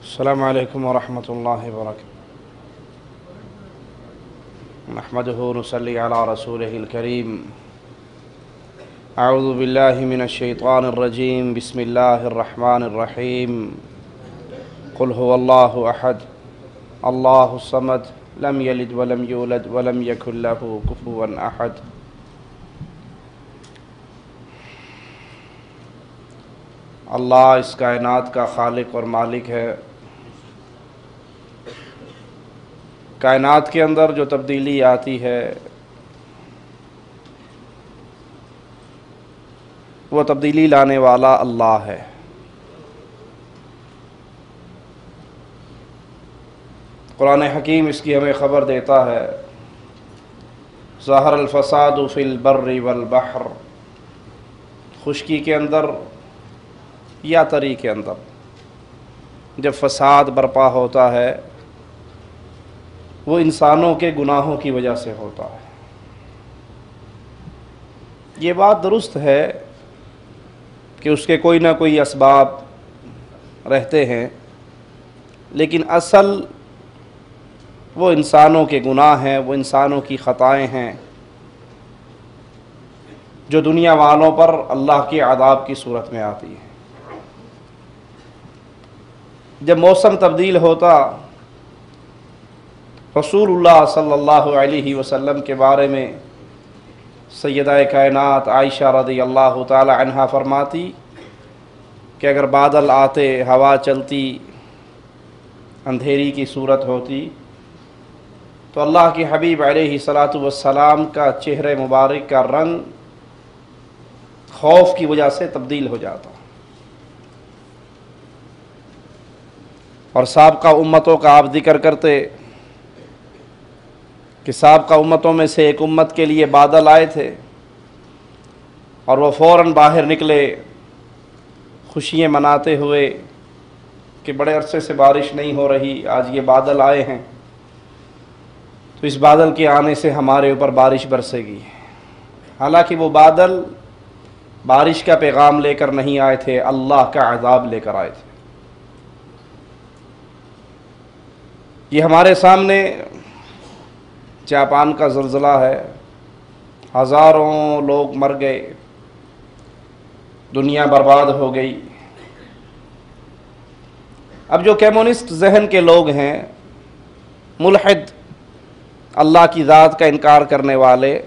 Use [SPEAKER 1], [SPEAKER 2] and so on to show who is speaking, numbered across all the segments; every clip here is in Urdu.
[SPEAKER 1] السلام علیکم ورحمۃ اللہ وبرکاتہ۔ نحمدہ ونصلی علی رسولہ الکریم۔ اعوذ باللہ من الشیطان الرجیم، بسم اللہ الرحمن الرحیم۔ قل هو اللہ احد اللہ الصمد لم یلد ولم یولد ولم یکن لہ کفوا احد۔ اللہ اس کائنات کا خالق اور مالک ہے۔ کائنات کے اندر جو تبدیلی آتی ہے وہ تبدیلی لانے والا اللہ ہے۔ قرآن حکیم اس کی ہمیں خبر دیتا ہے، ظہر الفساد فی البر والبحر، خشکی کے اندر یا تری کے اندر جب فساد برپا ہوتا ہے وہ انسانوں کے گناہوں کی وجہ سے ہوتا ہے۔ یہ بات درست ہے کہ اس کے کوئی نہ کوئی اسباب رہتے ہیں، لیکن اصل وہ انسانوں کے گناہ ہیں، وہ انسانوں کی خطائیں ہیں جو دنیا والوں پر اللہ کے عذاب کی صورت میں آتی ہیں۔ جب موسم تبدیل ہوتا، رسول اللہ صلی اللہ علیہ وسلم کے بارے میں سیدہ کائنات عائشہ رضی اللہ تعالی عنہا فرماتی کہ اگر بادل آتے، ہوا چلتی، اندھیری کی صورت ہوتی تو اللہ کے حبیب علیہ الصلاۃ والسلام کا چہرے مبارک کا رنگ خوف کی وجہ سے تبدیل ہو جاتا، اور سابقہ امتوں کا آپ ذکر کرتے کہ سابقہ امتوں میں سے ایک امت کے لیے بادل آئے تھے اور وہ فوراً باہر نکلے خوشیاں مناتے ہوئے کہ بڑے عرصے سے بارش نہیں ہو رہی، آج یہ بادل آئے ہیں تو اس بادل کے آنے سے ہمارے اوپر بارش برسے گی۔ حالانکہ وہ بادل بارش کا پیغام لے کر نہیں آئے تھے، اللہ کا عذاب لے کر آئے تھے۔ یہ ہمارے سامنے جاپان کا زلزلہ ہے، ہزاروں لوگ مر گئے، دنیا برباد ہو گئی۔ اب جو کمیونسٹ ذہن کے لوگ ہیں، ملحد، اللہ کی ذات کا انکار کرنے والے،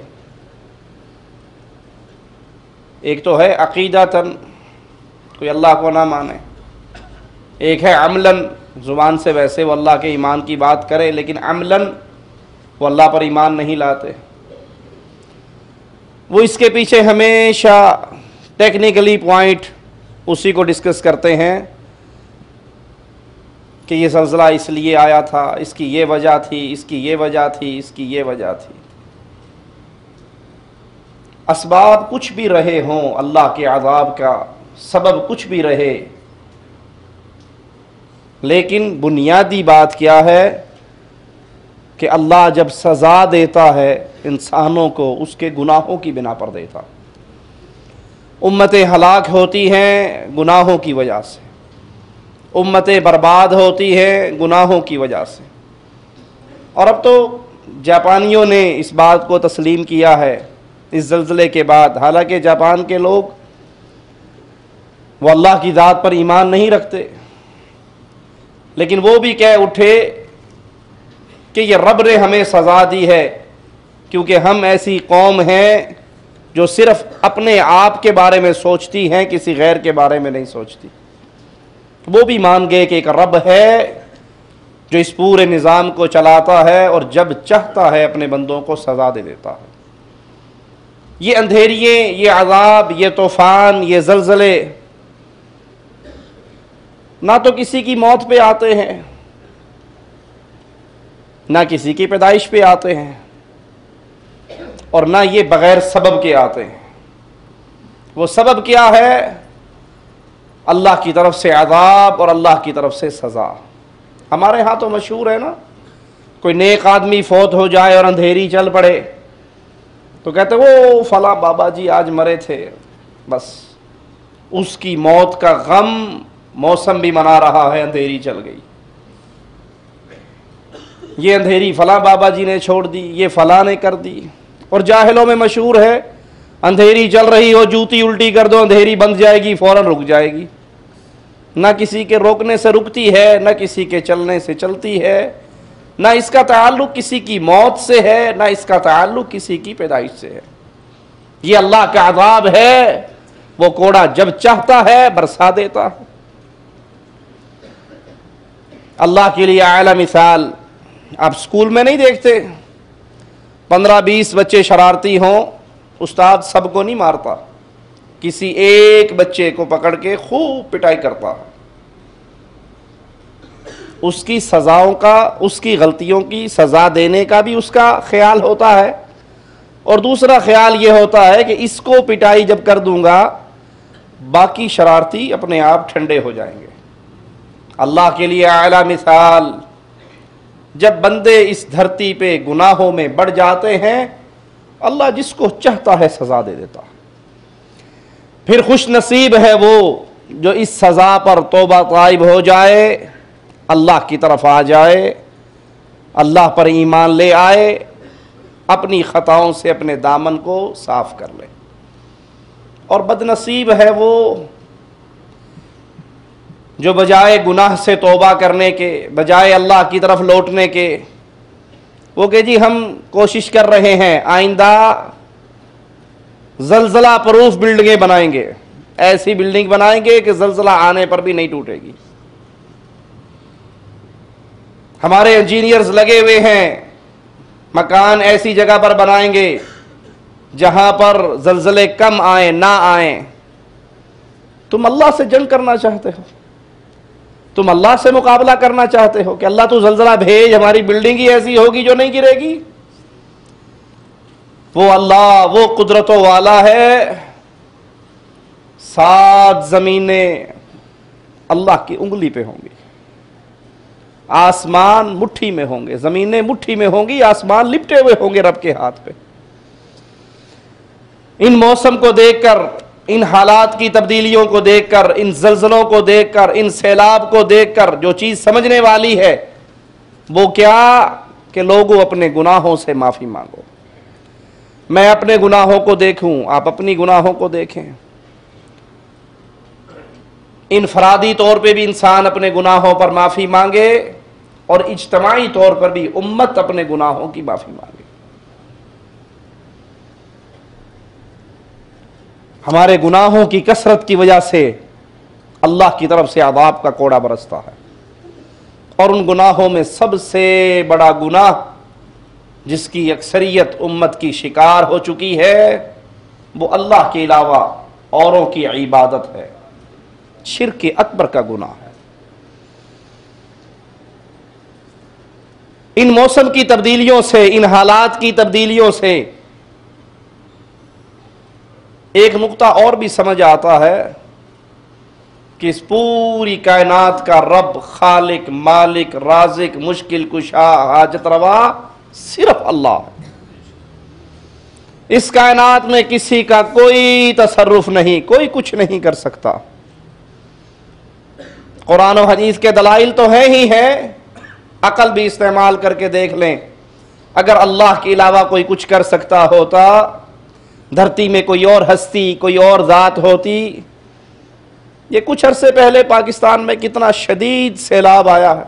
[SPEAKER 1] ایک تو ہے عقیدتاً کوئی اللہ کو نہ مانے، ایک ہے عملاً، زبان سے ویسے وہ اللہ کے ایمان کی بات کرے لیکن عملاً وہ اللہ پر ایمان نہیں لاتے۔ وہ اس کے پیچھے ہمیشہ ٹیکنیکلی پوائنٹ اسی کو ڈسکس کرتے ہیں کہ یہ زلزلہ اس لیے آیا تھا، اس کی یہ وجہ تھی، اس کی یہ وجہ تھی، اس کی یہ وجہ تھی۔ اسباب کچھ بھی رہے ہوں، اللہ کے عذاب کا سبب کچھ بھی رہے، لیکن بنیادی بات کیا ہے کہ اللہ جب سزا دیتا ہے انسانوں کو اس کے گناہوں کی بنا پر دیتا۔ امتیں ہلاک ہوتی ہیں گناہوں کی وجہ سے، امتیں برباد ہوتی ہیں گناہوں کی وجہ سے۔ اور اب تو جاپانیوں نے اس بات کو تسلیم کیا ہے اس زلزلے کے بعد، حالانکہ جاپان کے لوگ وہ اللہ کی ذات پر ایمان نہیں رکھتے، لیکن وہ بھی کہہ اٹھے کہ یہ رب نے ہمیں سزا دی ہے کیونکہ ہم ایسی قوم ہیں جو صرف اپنے آپ کے بارے میں سوچتی ہیں، کسی غیر کے بارے میں نہیں سوچتی۔ وہ بھی مان گئے کہ ایک رب ہے جو اس پورے نظام کو چلاتا ہے اور جب چاہتا ہے اپنے بندوں کو سزا دے دیتا ہے۔ یہ اندھیریے، یہ عذاب، یہ طوفان، یہ زلزلے نہ تو کسی کی موت پہ آتے ہیں، نہ کسی کی پیدائش پہ آتے ہیں، اور نہ یہ بغیر سبب کے آتے ہیں۔ وہ سبب کیا ہے؟ اللہ کی طرف سے عذاب اور اللہ کی طرف سے سزا۔ ہمارے ہاں تو مشہور ہے نا، کوئی نیک آدمی فوت ہو جائے اور اندھیری چل پڑے تو کہتے وہ فلاں بابا جی آج مرے تھے، بس اس کی موت کا غم موسم بھی منا رہا ہے اندھیری چل گئی، یہ اندھیری فلاں بابا جی نے چھوڑ دی، یہ فلاں نے کر دی. اور جاہلوں میں مشہور ہے اندھیری چل رہی ہو جوتی الٹی کر دو اندھیری بند جائے گی، فوراً رک جائے گی. نہ کسی کے روکنے سے رکتی ہے، نہ کسی کے چلنے سے چلتی ہے، نہ اس کا تعلق کسی کی موت سے ہے، نہ اس کا تعلق کسی کی پیدائش سے ہے. یہ اللہ کا عذاب ہے. وہ کوڑا جب چاہتا ہے برسا دیتا ہے. اللہ کے لیے اعلیٰ مثال آپ اسکول میں نہیں دیکھتے 15-20 بچے شرارتی ہوں، استاد سب کو نہیں مارتا، کسی ایک بچے کو پکڑ کے خوب پٹائی کرتا ہے. اس کی سزاؤں کا، اس کی غلطیوں کی سزا دینے کا بھی اس کا خیال ہوتا ہے، اور دوسرا خیال یہ ہوتا ہے کہ اس کو پٹائی جب کر دوں گا باقی شرارتی اپنے آپ ٹھنڈے ہو جائیں گے. اللہ کے لیے اعلیٰ مثال، جب بندے اس دھرتی پہ گناہوں میں بڑھ جاتے ہیں اللہ جس کو چاہتا ہے سزا دے دیتا. پھر خوش نصیب ہے وہ جو اس سزا پر توبہ طائب ہو جائے، اللہ کی طرف آ جائے، اللہ پر ایمان لے آئے، اپنی خطاؤں سے اپنے دامن کو صاف کر لے. اور بد نصیب ہے وہ جو بجائے گناہ سے توبہ کرنے کے، بجائے اللہ کی طرف لوٹنے کے، وہ کہ جی ہم کوشش کر رہے ہیں آئندہ زلزلہ پروف بلڈنگیں بنائیں گے، ایسی بلڈنگ بنائیں گے کہ زلزلہ آنے پر بھی نہیں ٹوٹے گی. ہمارے انجینئرز لگے ہوئے ہیں مکان ایسی جگہ پر بنائیں گے جہاں پر زلزلے کم آئیں نہ آئیں. تم اللہ سے جنگ کرنا چاہتے ہو، تم اللہ سے مقابلہ کرنا چاہتے ہو کہ اللہ تو زلزلہ بھیج، ہماری بلڈنگ ہی ایسی ہوگی جو نہیں گرے گی. وہ اللہ وہ قدرتوں والا ہے. 7 زمینیں اللہ کی انگلی پہ ہوں گی، آسمان مٹھی میں ہوں گے، زمینیں مٹھی میں ہوں گی، آسمان لپٹے ہوئے ہوں گے رب کے ہاتھ پہ. ان موسم کو دیکھ کر، ان حالات کی تبدیلیوں کو دیکھ کر، ان زلزلوں کو دیکھ کر، ان سیلاب کو دیکھ کر جو چیز سمجھنے والی ہے وہ کیا کہ لوگوں اپنے گناہوں سے معافی مانگو. میں اپنے گناہوں کو دیکھوں، آپ اپنی گناہوں کو دیکھیں. انفرادی طور پہ بھی انسان اپنے گناہوں پر معافی مانگے اور اجتماعی طور پر بھی امت اپنے گناہوں کی معافی مانگے. ہمارے گناہوں کی کثرت کی وجہ سے اللہ کی طرف سے عذاب کا کوڑا برستا ہے، اور ان گناہوں میں سب سے بڑا گناہ جس کی اکثریت امت کی شکار ہو چکی ہے وہ اللہ کے علاوہ اوروں کی عبادت ہے، شرک اکبر کا گناہ ہے. ان موسم کی تبدیلیوں سے، ان حالات کی تبدیلیوں سے ایک نقطہ اور بھی سمجھ آتا ہے کہ اس پوری کائنات کا رب، خالق، مالک، رازق، مشکل کشا، حاجت روا صرف اللہ ہے. اس کائنات میں کسی کا کوئی تصرف نہیں، کوئی کچھ نہیں کر سکتا. قرآن و حدیث کے دلائل تو ہیں ہی ہیں، عقل بھی استعمال کر کے دیکھ لیں. اگر اللہ کے علاوہ کوئی کچھ کر سکتا ہوتا، دھرتی میں کوئی اور ہستی، کوئی اور ذات ہوتی. یہ کچھ عرصے پہلے پاکستان میں کتنا شدید سیلاب آیا ہے،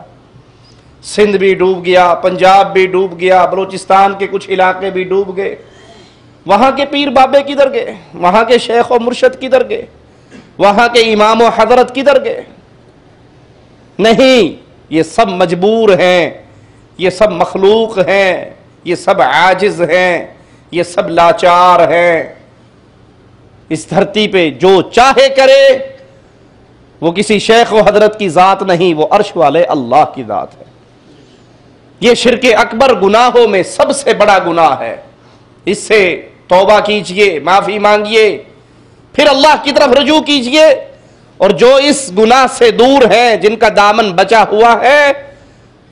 [SPEAKER 1] سندھ بھی ڈوب گیا، پنجاب بھی ڈوب گیا، بلوچستان کے کچھ علاقے بھی ڈوب گئے. وہاں کے پیر بابے کدھر گئے؟ وہاں کے شیخ و مرشد کدھر گئے؟ وہاں کے امام و حضرت کدھر گئے؟ نہیں، یہ سب مجبور ہیں، یہ سب مخلوق ہیں، یہ سب عاجز ہیں، یہ سب لاچار ہیں. اس دھرتی پہ جو چاہے کرے، وہ کسی شیخ و حضرت کی ذات نہیں، وہ عرش والے اللہ کی ذات ہے. یہ شرک اکبر گناہوں میں سب سے بڑا گناہ ہے. اس سے توبہ کیجئے، معافی مانگیے، پھر اللہ کی طرف رجوع کیجئے. اور جو اس گناہ سے دور ہیں، جن کا دامن بچا ہوا ہے،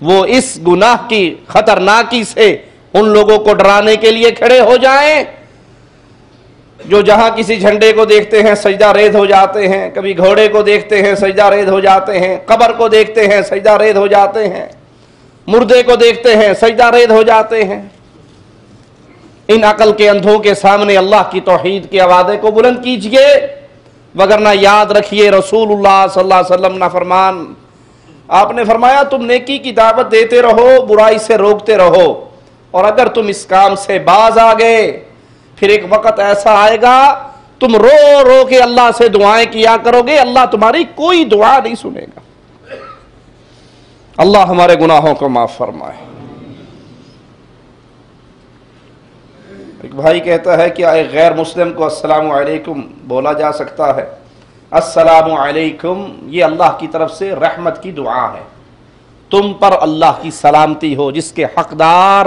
[SPEAKER 1] وہ اس گناہ کی خطرناکی سے ان لوگوں کو ڈرانے کے لیے کھڑے ہو جائیں جو جہاں کسی جھنڈے کو دیکھتے ہیں سجدہ ریز ہو جاتے ہیں، کبھی گھوڑے کو دیکھتے ہیں سجدہ ریز ہو جاتے ہیں، قبر کو دیکھتے ہیں سجدہ ریز ہو جاتے ہیں، مردے کو دیکھتے ہیں سجدہ ریز ہو جاتے ہیں. ان عقل کے اندھوں کے سامنے اللہ کی توحید کے آوازے کو بلند کیجئے، وگرنہ یاد رکھیے رسول اللہ صلی اللہ علیہ وسلم نافرمان، آپ نے فرمایا تم نیکی کی دعوت دیتے رہو، برائی سے روکتے رہو، اور اگر تم اس کام سے باز آ گئے پھر ایک وقت ایسا آئے گا تم رو رو کے اللہ سے دعائیں کیا کرو گے، اللہ تمہاری کوئی دعا نہیں سنے گا. اللہ ہمارے گناہوں کو معاف فرمائے. ایک بھائی کہتا ہے کہ ایک غیر مسلم کو السلام علیکم بولا جا سکتا ہے؟ السلام علیکم یہ اللہ کی طرف سے رحمت کی دعا ہے، تم پر اللہ کی سلامتی ہو، جس کے حقدار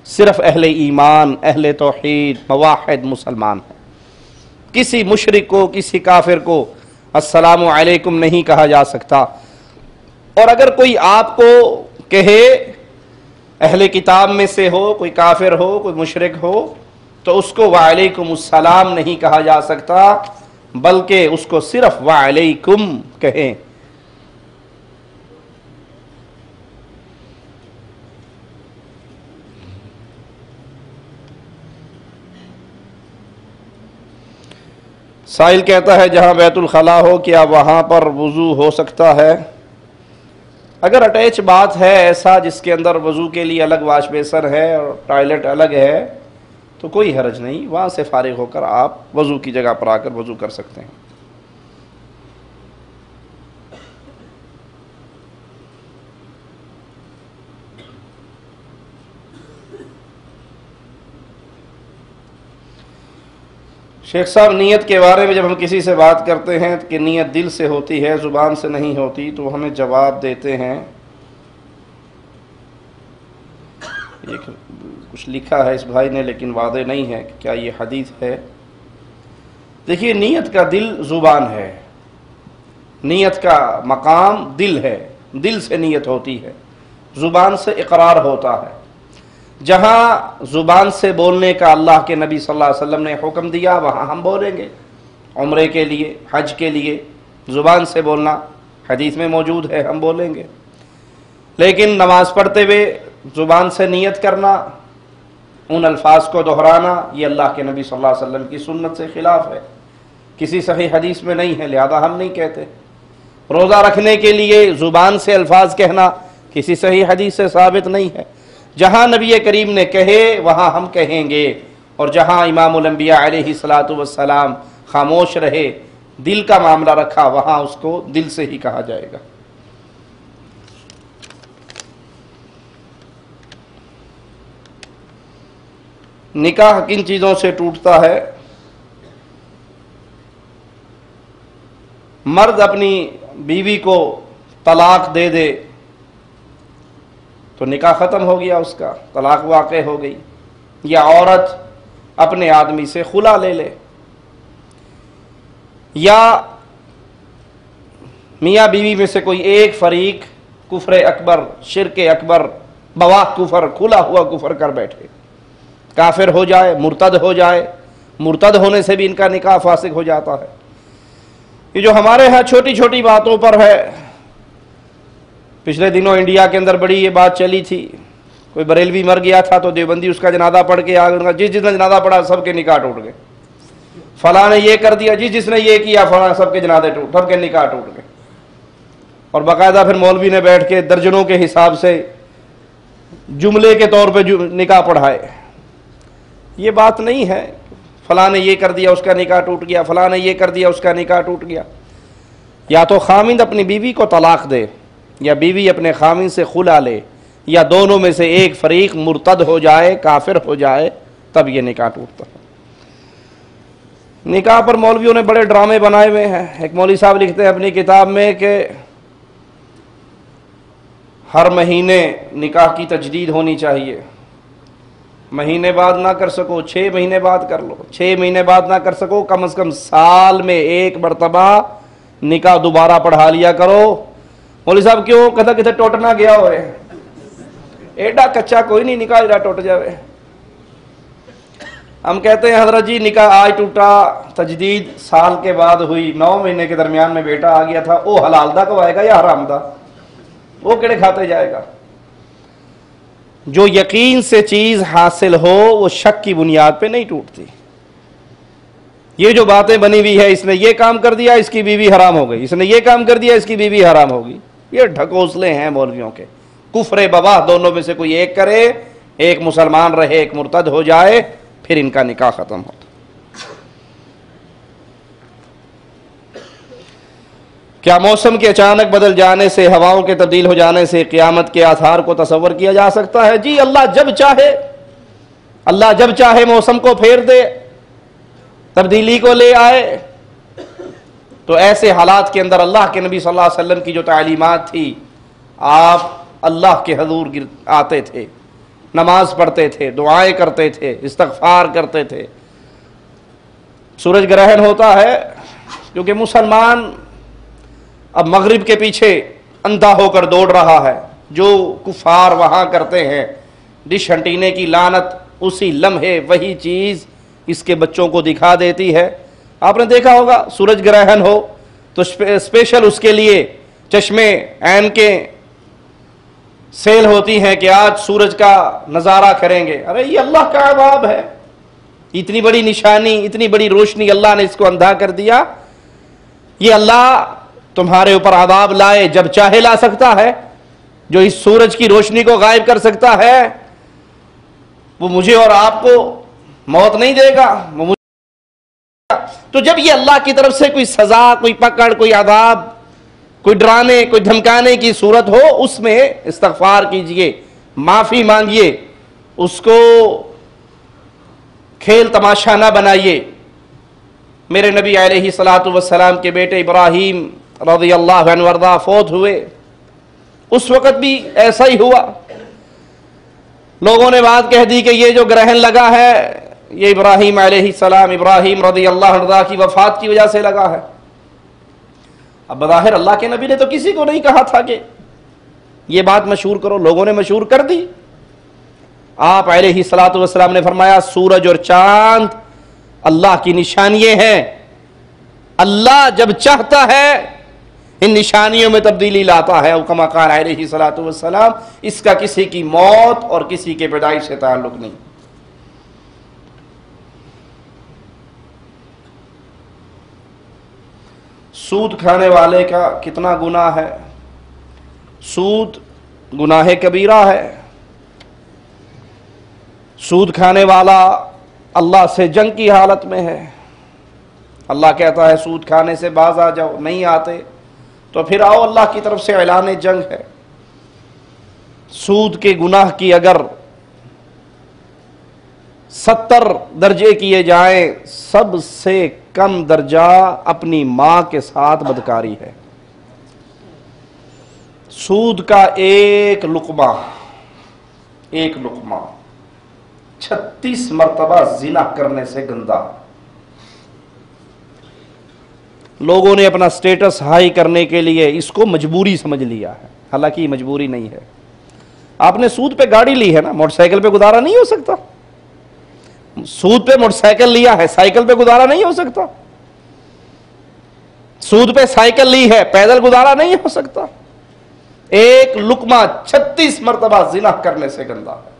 [SPEAKER 1] صرف اہل ایمان، اہل توحید، موحد مسلمان ہیں. کسی مشرک کو، کسی کافر کو السلام علیکم نہیں کہا جا سکتا. اور اگر کوئی آپ کو کہے اہل کتاب میں سے ہو، کوئی کافر ہو، کوئی مشرک ہو، تو اس کو وعلیکم السلام نہیں کہا جا سکتا، بلکہ اس کو صرف وعلیکم کہیں. سائل کہتا ہے جہاں بیت الخلا ہو کیا وہاں پر وضو ہو سکتا ہے؟ اگر اٹیچ بات ہے ایسا جس کے اندر وضو کے لیے الگ واش بیسن ہے اور ٹوائلٹ الگ ہے تو کوئی حرج نہیں، وہاں سے فارغ ہو کر آپ وضو کی جگہ پر آ کر وضو کر سکتے ہیں. شیخ صاحب نیت کے بارے میں جب ہم کسی سے بات کرتے ہیں کہ نیت دل سے ہوتی ہے زبان سے نہیں ہوتی تو ہمیں جواب دیتے ہیں، کچھ لکھا ہے اس بھائی نے لیکن واضح نہیں ہے کہ کیا یہ حدیث ہے. دیکھیے نیت کا دل زبان ہے، نیت کا مقام دل ہے، دل سے نیت ہوتی ہے، زبان سے اقرار ہوتا ہے. جہاں زبان سے بولنے کا اللہ کے نبی صلی اللہ علیہ وسلم نے حکم دیا وہاں ہم بولیں گے. عمرے کے لیے، حج کے لیے زبان سے بولنا حدیث میں موجود ہے، ہم بولیں گے. لیکن نماز پڑھتے ہوئے زبان سے نیت کرنا، ان الفاظ کو دہرانا، یہ اللہ کے نبی صلی اللہ علیہ وسلم کی سنت سے خلاف ہے، کسی صحیح حدیث میں نہیں ہے، لہذا ہم نہیں کہتے. روزہ رکھنے کے لیے زبان سے الفاظ کہنا کسی صحیح حدیث سے ثابت نہیں ہے. جہاں نبی کریم نے کہے وہاں ہم کہیں گے، اور جہاں امام الانبیاء علیہ الصلاۃ والسلام خاموش رہے، دل کا معاملہ رکھا، وہاں اس کو دل سے ہی کہا جائے گا. نکاح کن چیزوں سے ٹوٹتا ہے؟ مرد اپنی بیوی کو طلاق دے دے تو نکاح ختم ہو گیا، اس کا طلاق واقع ہو گئی. یا عورت اپنے آدمی سے خلا لے لے، یا میاں بیوی میں سے کوئی ایک فریق کفر اکبر، شرک اکبر، بواح کفر، کھلا ہوا کفر کر بیٹھے، کافر ہو جائے، مرتد ہو جائے، مرتد ہونے سے بھی ان کا نکاح فاسق ہو جاتا ہے. یہ جو ہمارے ہاں چھوٹی چھوٹی باتوں پر ہے، پچھلے دنوں انڈیا کے اندر بڑی یہ بات چلی تھی، کوئی بریلوی مر گیا تھا تو دیوبندی اس کا جنازہ پڑھ کے آگے جس نے جنازہ پڑھا سب کے نکاح ٹوٹ گئے. فلاں نے یہ کر دیا، جس نے یہ کیا، فلاں سب کے جنازے ٹوٹ، سب کے نکاح ٹوٹ گئے. اور باقاعدہ پھر مولوی نے بیٹھ کے درجنوں کے حساب سے جملے کے طور پہ نکاح پڑھائے. یہ بات نہیں ہے فلاں نے یہ کر دیا اس کا نکاح ٹوٹ گیا، فلاں نے یہ کر دیا اس کا نکاح ٹوٹ گیا. یا تو خامند اپنی بیوی کو طلاق دے، یا بیوی اپنے خامند سے خلا لے، یا دونوں میں سے ایک فریق مرتد ہو جائے، کافر ہو جائے، تب یہ نکاح ٹوٹتا ہے. نکاح پر مولویوں نے بڑے ڈرامے بنائے ہوئے ہیں. ایک مولوی صاحب لکھتے ہیں اپنی کتاب میں کہ ہر مہینے نکاح کی تجدید ہونی چاہیے. مہینے بعد نہ کر سکو 6 مہینے بعد کر لو، 6 مہینے بعد نہ کر سکو کم از کم سال میں ایک مرتبہ نکاح دوبارہ پڑھا لیا کرو. مولوی صاحب کیوں؟ کہتا کتے ٹوٹ نہ گیا ہوئے، ایڈا کچا کوئی نہیں نکاح جڑا ٹوٹ جاوے. ہم کہتے ہیں حضرت جی نکاح آج ٹوٹا، تجدید سال کے بعد ہوئی، 9 مہینے کے درمیان میں بیٹا آ گیا تھا، وہ حلال دا کمائے گا یا حرام دا؟ وہ کیڑے کھاتے جائے گا؟ جو یقین سے چیز حاصل ہو وہ شک کی بنیاد پہ نہیں ٹوٹتی۔ یہ جو باتیں بنی ہوئی ہے، اس نے یہ کام کر دیا اس کی بیوی حرام ہو گئی، اس نے یہ کام کر دیا اس کی بیوی حرام ہوگی، یہ ڈھکوسلے ہیں مولویوں کے۔ کفر بواہ دونوں میں سے کوئی ایک کرے، ایک مسلمان رہے ایک مرتد ہو جائے، پھر ان کا نکاح ختم ہوتا۔ کیا موسم کے اچانک بدل جانے سے، ہواؤں کے تبدیل ہو جانے سے قیامت کے آثار کو تصور کیا جا سکتا ہے؟ جی، اللہ جب چاہے موسم کو پھیر دے، تبدیلی کو لے آئے۔ تو ایسے حالات کے اندر اللہ کے نبی صلی اللہ علیہ وسلم کی جو تعلیمات تھی، آپ اللہ کے حضور آتے تھے، نماز پڑھتے تھے، دعائیں کرتے تھے، استغفار کرتے تھے۔ سورج گرہن ہوتا ہے کیونکہ مسلمان اب مغرب کے پیچھے اندھا ہو کر دوڑ رہا ہے، جو کفار وہاں کرتے ہیں ڈش ہنٹینے کی لعنت، اسی لمحے وہی چیز اس کے بچوں کو دکھا دیتی ہے۔ آپ نے دیکھا ہوگا سورج گرہن ہو تو اسپیشل اس کے لیے چشمے عین کے سیل ہوتی ہیں کہ آج سورج کا نظارہ کریں گے۔ ارے یہ اللہ کا عذاب ہے، اتنی بڑی نشانی، اتنی بڑی روشنی اللہ نے اس کو اندھا کر دیا۔ یہ اللہ تمہارے اوپر عذاب لائے جب چاہے لا سکتا ہے، جو اس سورج کی روشنی کو غائب کر سکتا ہے وہ مجھے اور آپ کو موت نہیں دے گا، وہ مجھے۔ تو جب یہ اللہ کی طرف سے کوئی سزا، کوئی پکڑ، کوئی عذاب، کوئی ڈرانے، کوئی دھمکانے کی صورت ہو، اس میں استغفار کیجئے، معافی مانگیے، اس کو کھیل تماشا نہ بنائیے۔ میرے نبی علیہ الصلوۃ والسلام کے بیٹے ابراہیم رضی اللہ عنہ وارضاہ فوت ہوئے، اس وقت بھی ایسا ہی ہوا۔ لوگوں نے بات کہہ دی کہ یہ جو گرہن لگا ہے یہ ابراہیم علیہ السلام، ابراہیم رضی اللہ عنہ کی وفات کی وجہ سے لگا ہے۔ اب بظاہر اللہ کے نبی نے تو کسی کو نہیں کہا تھا کہ یہ بات مشہور کرو، لوگوں نے مشہور کر دی۔ آپ علیہ الصلوۃ والسلام نے فرمایا سورج اور چاند اللہ کی نشانیاں ہیں، اللہ جب چاہتا ہے ان نشانیوں میں تبدیلی لاتا ہے۔ کما قال علیہ الصلوۃ والسلام، اس کا کسی کی موت اور کسی کے پیدائش سے تعلق نہیں۔ سود کھانے والے کا کتنا گناہ ہے؟ سود گناہ کبیرہ ہے۔ سود کھانے والا اللہ سے جنگ کی حالت میں ہے۔ اللہ کہتا ہے سود کھانے سے باز آ جاؤ، نہیں آتے تو پھر آؤ، اللہ کی طرف سے اعلان جنگ ہے۔ سود کے گناہ کی اگر 70 درجے کیے جائیں، سب سے کم درجہ اپنی ماں کے ساتھ بدکاری ہے۔ سود کا ایک لقمہ 36 مرتبہ زنا کرنے سے گندا۔ لوگوں نے اپنا سٹیٹس ہائی کرنے کے لیے اس کو مجبوری سمجھ لیا ہے، حالانکہ یہ مجبوری نہیں ہے۔ آپ نے سود پہ گاڑی لی ہے نا، موٹر سائیکل پہ گزارا نہیں ہو سکتا۔ سود پہ موٹر سائیکل لیا ہے، سائیکل پہ گزارا نہیں ہو سکتا۔ سود پہ سائیکل لی ہے، پیدل گزارا نہیں ہو سکتا۔ ایک لقمہ 36 مرتبہ زنا کرنے سے گندا ہے۔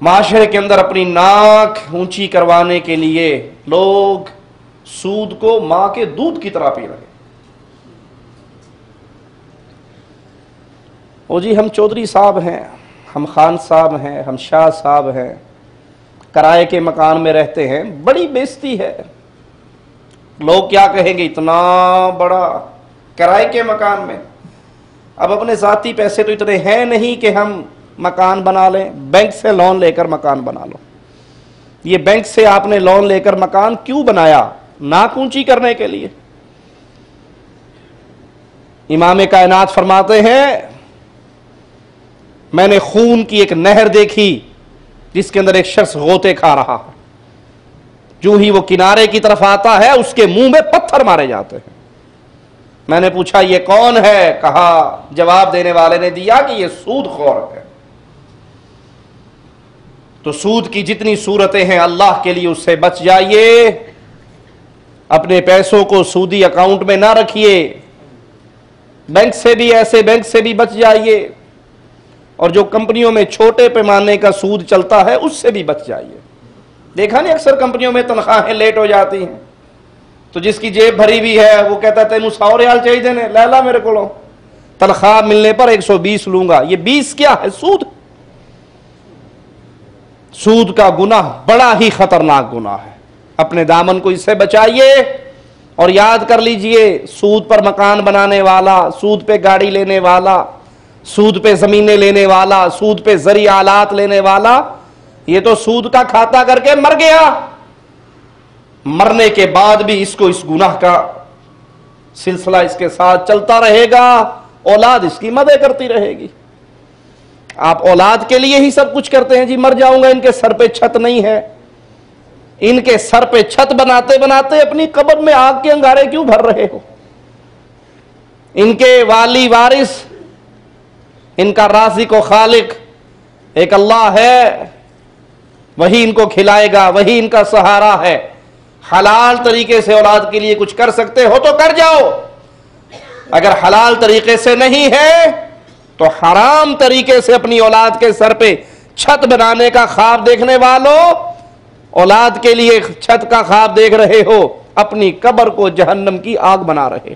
[SPEAKER 1] معاشرے کے اندر اپنی ناک اونچی کروانے کے لیے لوگ سود کو ماں کے دودھ کی طرح پی رہے۔ او جی، ہم چودھری صاحب ہیں، ہم خان صاحب ہیں، ہم شاہ صاحب ہیں، کرائے کے مکان میں رہتے ہیں، بڑی بےزتی ہے۔ لوگ کیا کہیں گے، اتنا بڑا کرائے کے مکان میں۔ اب اپنے ذاتی پیسے تو اتنے ہیں نہیں کہ ہم مکان بنا لیں، بینک سے لون لے کر مکان بنا لو۔ یہ بینک سے آپ نے لون لے کر مکان کیوں بنایا؟ ناک اونچی کرنے کے لیے۔ امام کائنات فرماتے ہیں میں نے خون کی ایک نہر دیکھی جس کے اندر ایک شخص غوطے کھا رہا ہے، جو ہی وہ کنارے کی طرف آتا ہے اس کے منہ میں پتھر مارے جاتے ہیں۔ میں نے پوچھا یہ کون ہے؟ کہا، جواب دینے والے نے دیا کہ یہ سود خور ہے۔ تو سود کی جتنی صورتیں ہیں اللہ کے لیے اس سے بچ جائیے. اپنے پیسوں کو سودی اکاؤنٹ میں نہ رکھیے. بینک سے بھی ایسے بینک سے بھی بچ جائیے, اور جو کمپنیوں میں چھوٹے پیمانے کا سود چلتا ہے اس سے بھی بچ جائیے. دیکھا نہیں اکثر کمپنیوں میں تنخواہیں لیٹ ہو جاتی ہیں, تو جس کی جیب بھری بھی ہے وہ کہتا ہے تینوں 100 ریال چاہیے دینے, لا میرے کو تنخواہ ملنے پر 120 لوں گا. یہ 20 کیا ہے؟ سود. سود کا گناہ بڑا ہی خطرناک گناہ ہے. اپنے دامن کو اس سے بچائیے, اور یاد کر لیجئے سود پر مکان بنانے والا, سود پہ گاڑی لینے والا, سود پہ زمینیں لینے والا, سود پہ زرعی آلات لینے والا, یہ تو سود کا کھاتا کر کے مر گیا. مرنے کے بعد بھی اس کو اس گناہ کا سلسلہ اس کے ساتھ چلتا رہے گا, اولاد اس کی مدد کرتی رہے گی. آپ اولاد کے لیے ہی سب کچھ کرتے ہیں, جی مر جاؤں گا, ان کے سر پہ چھت نہیں ہے. ان کے سر پہ چھت بناتے بناتے اپنی قبر میں آگ کے انگارے کیوں بھر رہے ہو؟ ان کے والی وارث, ان کا رازق و خالق ایک اللہ ہے, وہی ان کو کھلائے گا, وہی ان کا سہارا ہے. حلال طریقے سے اولاد کے لیے کچھ کر سکتے ہو تو کر جاؤ. اگر حلال طریقے سے نہیں ہے تو حرام طریقے سے اپنی اولاد کے سر پہ چھت بنانے کا خواب دیکھنے والوں, اولاد کے لیے چھت کا خواب دیکھ رہے ہو, اپنی قبر کو جہنم کی آگ بنا رہے.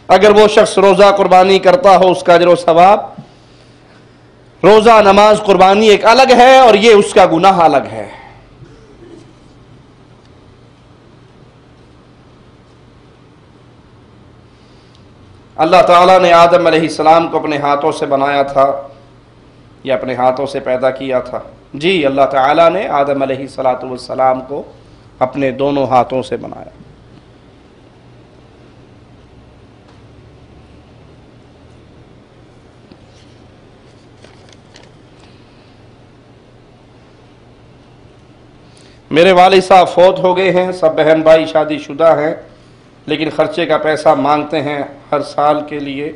[SPEAKER 1] اگر وہ شخص روزہ قربانی کرتا ہو اس کا اجر و ثواب, روزہ نماز قربانی ایک الگ ہے اور یہ اس کا گناہ الگ ہے. اللہ تعالیٰ نے آدم علیہ السلام کو اپنے ہاتھوں سے بنایا تھا یا اپنے ہاتھوں سے پیدا کیا تھا؟ جی, اللہ تعالیٰ نے آدم علیہ السلام کو اپنے دونوں ہاتھوں سے بنایا. میرے والد صاحب فوت ہو گئے ہیں, سب بہن بھائی شادی شدہ ہیں, لیکن خرچے کا پیسہ مانگتے ہیں ہر سال کے لیے.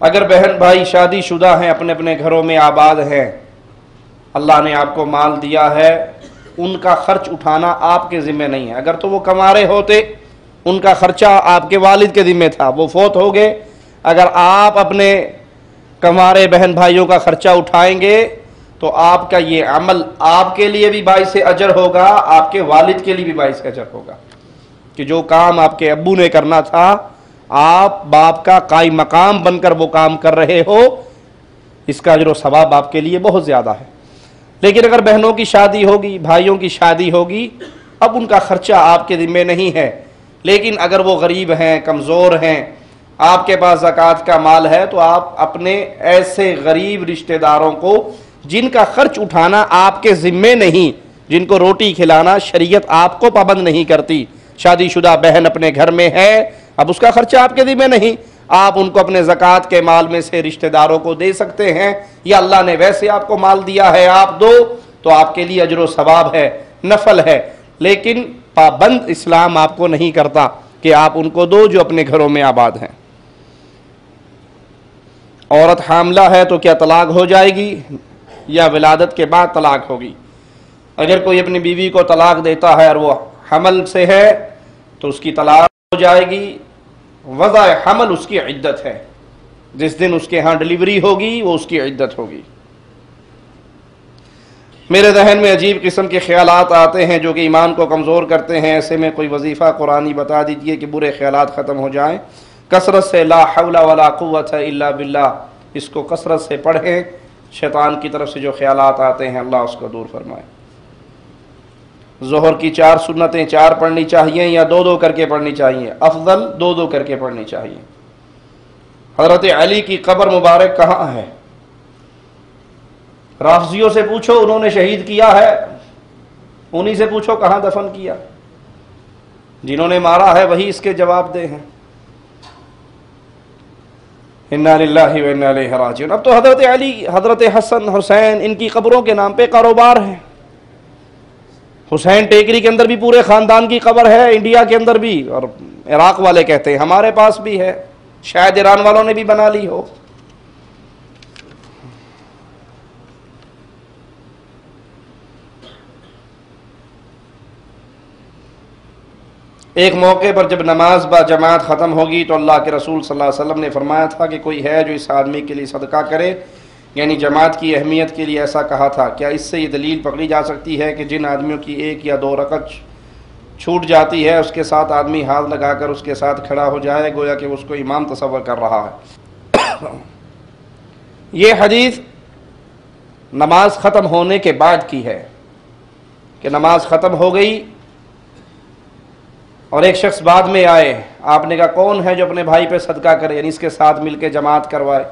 [SPEAKER 1] اگر بہن بھائی شادی شدہ ہیں, اپنے اپنے گھروں میں آباد ہیں, اللہ نے آپ کو مال دیا ہے, ان کا خرچ اٹھانا آپ کے ذمہ نہیں ہے. اگر تو وہ کما رہے ہوتے, ان کا خرچہ آپ کے والد کے ذمہ تھا, وہ فوت ہو گئے. اگر آپ اپنے کما رہے بہن بھائیوں کا خرچہ اٹھائیں گے تو آپ کا یہ عمل آپ کے لیے بھی باعث اجر ہوگا, آپ کے والد کے لیے بھی باعث اجر ہوگا, کہ جو کام آپ کے ابو نے کرنا تھا آپ باپ کا قائم مقام بن کر وہ کام کر رہے ہو, اس کا اجر و ثواب آپ کے لیے بہت زیادہ ہے. لیکن اگر بہنوں کی شادی ہوگی, بھائیوں کی شادی ہوگی, اب ان کا خرچہ آپ کے ذمہ نہیں ہے. لیکن اگر وہ غریب ہیں, کمزور ہیں, آپ کے پاس زکوٰۃ کا مال ہے, تو آپ اپنے ایسے غریب رشتہ داروں کو جن کا خرچ اٹھانا آپ کے ذمے نہیں, جن کو روٹی کھلانا شریعت آپ کو پابند نہیں کرتی, شادی شدہ بہن اپنے گھر میں ہے, اب اس کا خرچہ آپ کے ذمہ نہیں, آپ ان کو اپنے زکوٰۃ کے مال میں سے رشتہ داروں کو دے سکتے ہیں, یا اللہ نے ویسے آپ کو مال دیا ہے آپ دو, تو آپ کے لیے اجر و ثواب ہے, نفل ہے. لیکن پابند اسلام آپ کو نہیں کرتا کہ آپ ان کو دو جو اپنے گھروں میں آباد ہیں. عورت حاملہ ہے تو کیا طلاق ہو جائے گی یا ولادت کے بعد طلاق ہوگی؟ اگر کوئی اپنی بیوی کو طلاق دیتا ہے اور وہ حمل سے ہے تو اس کی طلاق ہو جائے گی. وضع حمل اس کی عدت ہے, جس دن اس کے ہاں ڈلیوری ہوگی وہ اس کی عدت ہوگی. میرے ذہن میں عجیب قسم کے خیالات آتے ہیں جو کہ ایمان کو کمزور کرتے ہیں, ایسے میں کوئی وظیفہ قرآنی بتا دیجئے کہ برے خیالات ختم ہو جائیں. کثرت سے لا حول ولا قوت الا باللہ, اس کو کثرت سے پڑھیں, شیطان کی طرف سے جو خیالات آتے ہیں اللہ اس کو دور فرمائے. ظہر کی 4 سنتیں 4 پڑھنی چاہیے یا 2 کر کے پڑھنی چاہیے؟ افضل 2 کر کے پڑھنی چاہیے. حضرت علی کی قبر مبارک کہاں ہے؟ رافضیوں سے پوچھو, انہوں نے شہید کیا ہے, انہی سے پوچھو کہاں دفن کیا. جنہوں نے مارا ہے وہی اس کے جواب دہ ہیں. انا للہ و انا الیہ راجعون. اب تو حضرت علی, حضرت حسن, حسین, ان کی قبروں کے نام پہ کاروبار ہے. حسین ٹیکری کے اندر بھی پورے خاندان کی قبر ہے, انڈیا کے اندر بھی, اور عراق والے کہتے ہیں ہمارے پاس بھی ہے, شاید ایران والوں نے بھی بنا لی ہو. ایک موقع پر جب نماز با جماعت ختم ہوگی تو اللہ کے رسول صلی اللہ علیہ وسلم نے فرمایا تھا کہ کوئی ہے جو اس آدمی کے لیے صدقہ کرے، یعنی جماعت کی اہمیت کے لیے ایسا کہا تھا۔ کیا اس سے یہ دلیل پکڑی جا سکتی ہے کہ جن آدمیوں کی 1 یا 2 رکعت چھوٹ جاتی ہے اس کے ساتھ آدمی ہاتھ لگا کر اس کے ساتھ کھڑا ہو جائے، گویا کہ اس کو امام تصور کر رہا ہے؟ یہ حدیث نماز ختم ہونے کے بعد کی ہے کہ نماز ختم ہو گئی اور ایک شخص بعد میں آئے، آپ نے کہا کون ہے جو اپنے بھائی پہ صدقہ کرے، یعنی اس کے ساتھ مل کے جماعت کروائے،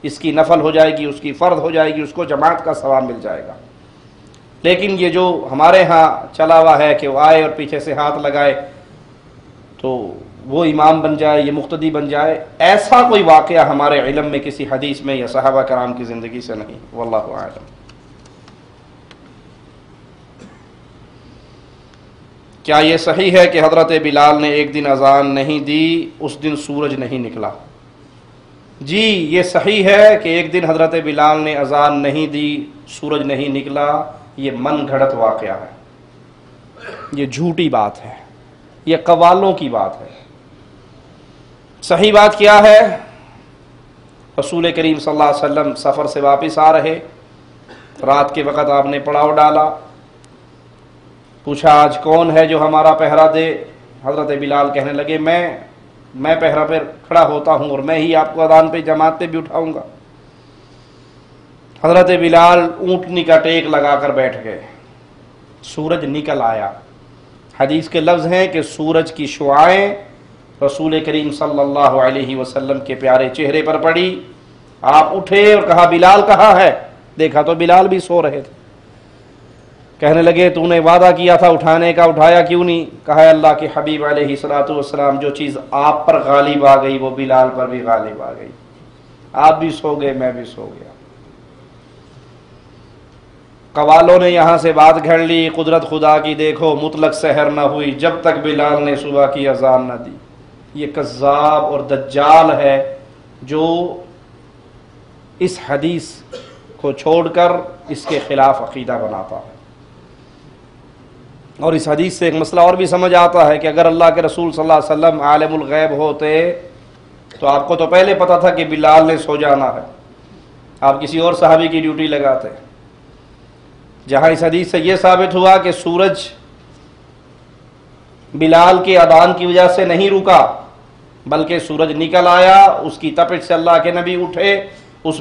[SPEAKER 1] اس کی نفل ہو جائے گی، اس کی فرض ہو جائے گی، اس کو جماعت کا ثواب مل جائے گا۔ لیکن یہ جو ہمارے ہاں چلا ہوا ہے کہ وہ آئے اور پیچھے سے ہاتھ لگائے تو وہ امام بن جائے، یہ مقتدی بن جائے، ایسا کوئی واقعہ ہمارے علم میں کسی حدیث میں یا صحابہ کرام کی زندگی سے نہیں، واللہ اعلم۔ کیا یہ صحیح ہے کہ حضرت بلال نے ایک دن اذان نہیں دی، اس دن سورج نہیں نکلا؟ جی یہ صحیح ہے کہ ایک دن حضرت بلال نے اذان نہیں دی، سورج نہیں نکلا، یہ من گھڑت واقعہ ہے، یہ جھوٹی بات ہے، یہ قوالوں کی بات ہے۔ صحیح بات کیا ہے؟ رسول کریم صلی اللہ علیہ وسلم سفر سے واپس آ رہے، رات کے وقت آپ نے پڑاؤ ڈالا، پوچھا آج کون ہے جو ہمارا پہرا دے؟ حضرت بلال کہنے لگے میں پہرا پر کھڑا ہوتا ہوں اور میں ہی آپ کو اذان پہ جماعت پہ بھی اٹھاؤں گا۔ حضرت بلال اونٹنی کا ٹیک لگا کر بیٹھ گئے، سورج نکل آیا۔ حدیث کے لفظ ہیں کہ سورج کی شعاعیں رسول کریم صلی اللہ علیہ وسلم کے پیارے چہرے پر پڑی، آپ اٹھے اور کہا بلال کہاں ہے؟ دیکھا تو بلال بھی سو رہے تھے۔ کہنے لگے تو نے وعدہ کیا تھا اٹھانے کا، اٹھایا کیوں نہیں؟ کہا اللہ کے حبیب علیہ الصلوۃ والسلام جو چیز آپ پر غالب آ گئی وہ بلال پر بھی غالب آ گئی، آپ بھی سو گئے میں بھی سو گیا۔ قوالوں نے یہاں سے بات گھڑ لی، قدرت خدا کی دیکھو، مطلق سحر نہ ہوئی جب تک بلال نے صبح کی اذان نہ دی۔ یہ کذاب اور دجال ہے جو اس حدیث کو چھوڑ کر اس کے خلاف عقیدہ بناتا ہے۔ اور اس حدیث سے ایک مسئلہ اور بھی سمجھ آتا ہے کہ اگر اللہ کے رسول صلی اللہ علیہ وسلم عالم الغیب ہوتے تو آپ کو تو پہلے پتا تھا کہ بلال نے سو جانا ہے، آپ کسی اور صحابی کی ڈیوٹی لگاتے۔ جہاں اس حدیث سے یہ ثابت ہوا کہ سورج بلال کے اذان کی وجہ سے نہیں رکا بلکہ سورج نکل آیا، اس کی تپش سے اللہ کے نبی اٹھے، اس